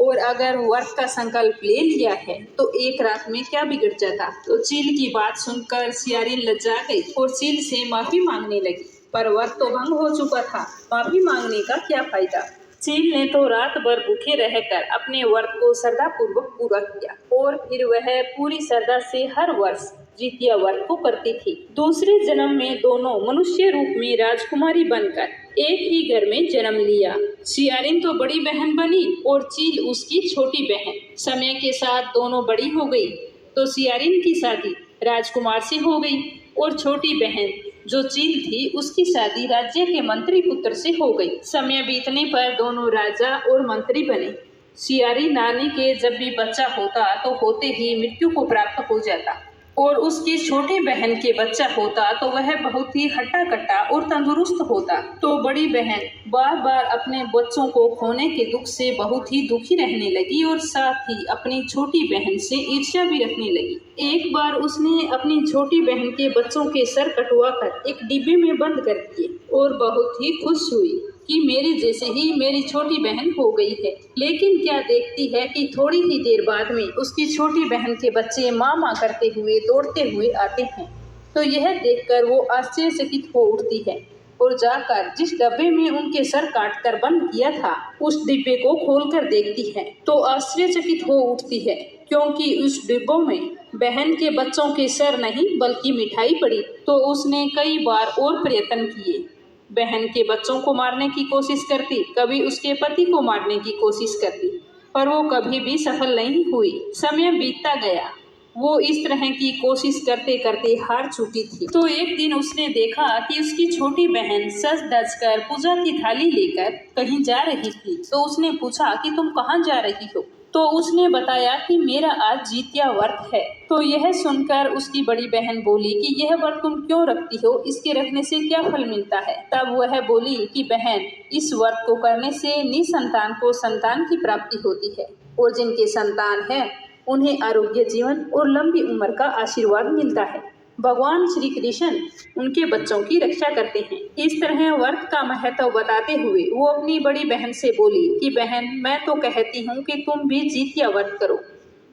और अगर व्रत का संकल्प ले लिया है तो एक रात में क्या बिगड़ जाता। तो चील की बात सुनकर सियारिन लज्जा गई और चील से माफी मांगने लगी, पर व्रत तो भंग हो चुका था, माफी मांगने का क्या फायदा। चील ने तो रात भर भूखे रहकर अपने व्रत को श्रद्धा पूर्वक पूरा किया और फिर वह पूरी श्रद्धा से हर वर्ष जितिया व्रत को करती थी। दूसरे जन्म में दोनों मनुष्य रूप में राजकुमारी बनकर एक ही घर में जन्म लिया। सियारिन तो बड़ी बहन बनी और चील उसकी छोटी बहन। समय के साथ दोनों बड़ी हो गई तो सियारिन की शादी राजकुमार से हो गई और छोटी बहन जो चील थी उसकी शादी राज्य के मंत्री पुत्र से हो गई। समय बीतने पर दोनों राजा और मंत्री बने। सियारी नानी के जब भी बच्चा होता तो होते ही मृत्यु को प्राप्त हो जाता और उसकी छोटी बहन के बच्चा होता तो वह बहुत ही हट्टा कट्टा और तंदुरुस्त होता। तो बड़ी बहन बार बार अपने बच्चों को खोने के दुख से बहुत ही दुखी रहने लगी और साथ ही अपनी छोटी बहन से ईर्ष्या भी रखने लगी। एक बार उसने अपनी छोटी बहन के बच्चों के सर कटवा कर एक डिब्बे में बंद कर दिए और बहुत ही खुश हुई कि मेरे जैसे ही मेरी छोटी बहन हो गई है। लेकिन क्या देखती है कि थोड़ी ही देर बाद में उसकी छोटी बहन के बच्चे माँ माँ करते हुए दौड़ते हुए आते हैं। तो यह देखकर वो आश्चर्यचकित हो उठती है और जाकर जिस डब्बे में उनके सर काट कर बंद किया था उस डिब्बे को खोलकर देखती है तो आश्चर्यचकित हो उठती है, क्योंकि उस डिब्बों में बहन के बच्चों के सर नहीं बल्कि मिठाई पड़ी। तो उसने कई बार और प्रयत्न किए, बहन के बच्चों को मारने की कोशिश करती, कभी उसके पति को मारने की कोशिश करती, पर वो कभी भी सफल नहीं हुई। समय बीतता गया, वो इस तरह की कोशिश करते करते हार चुकी थी। तो एक दिन उसने देखा कि उसकी छोटी बहन सज धज कर पूजा की थाली लेकर कहीं जा रही थी। तो उसने पूछा कि तुम कहाँ जा रही हो। तो उसने बताया कि मेरा आज जितिया व्रत है। तो यह सुनकर उसकी बड़ी बहन बोली कि यह व्रत तुम क्यों रखती हो, इसके रखने से क्या फल मिलता है। तब वह बोली कि बहन, इस व्रत को करने से निसंतान को संतान की प्राप्ति होती है और जिनके संतान है उन्हें आरोग्य जीवन और लंबी उम्र का आशीर्वाद मिलता है। भगवान श्री कृष्ण उनके बच्चों की रक्षा करते हैं। इस तरह व्रत का महत्व बताते हुए वो अपनी बड़ी बहन से बोली कि बहन, मैं तो कहती हूँ कि तुम भी जितिया व्रत करो,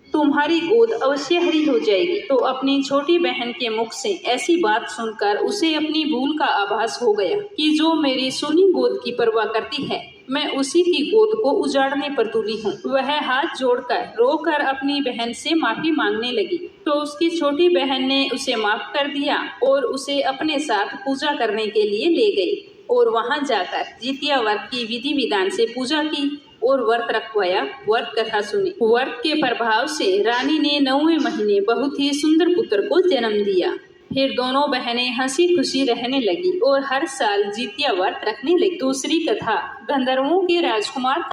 तुम्हारी गोद अवश्य हरी हो जाएगी। तो अपनी छोटी बहन के मुख से ऐसी बात सुनकर उसे अपनी भूल का आभास हो गया कि जो मेरी सुनी गोद की परवाह करती है मैं उसी की गोद को उजाड़ने पर तुली हूँ। वह हाथ जोड़कर रोकर अपनी बहन से माफी मांगने लगी तो उसकी छोटी बहन ने उसे माफ कर दिया और उसे अपने साथ पूजा करने के लिए ले गई और वहां जाकर जितिया व्रत की विधि विधान से पूजा की और व्रत रखवाया, व्रत कथा सुनी। व्रत के प्रभाव से रानी ने 9वें महीने बहुत ही सुंदर पुत्र को जन्म दिया। फिर दोनों बहनें हंसी खुशी रहने लगी और हर साल जितिया व्रत रखने लगी। दूसरी कथा, गंधर्वों के राजकुमार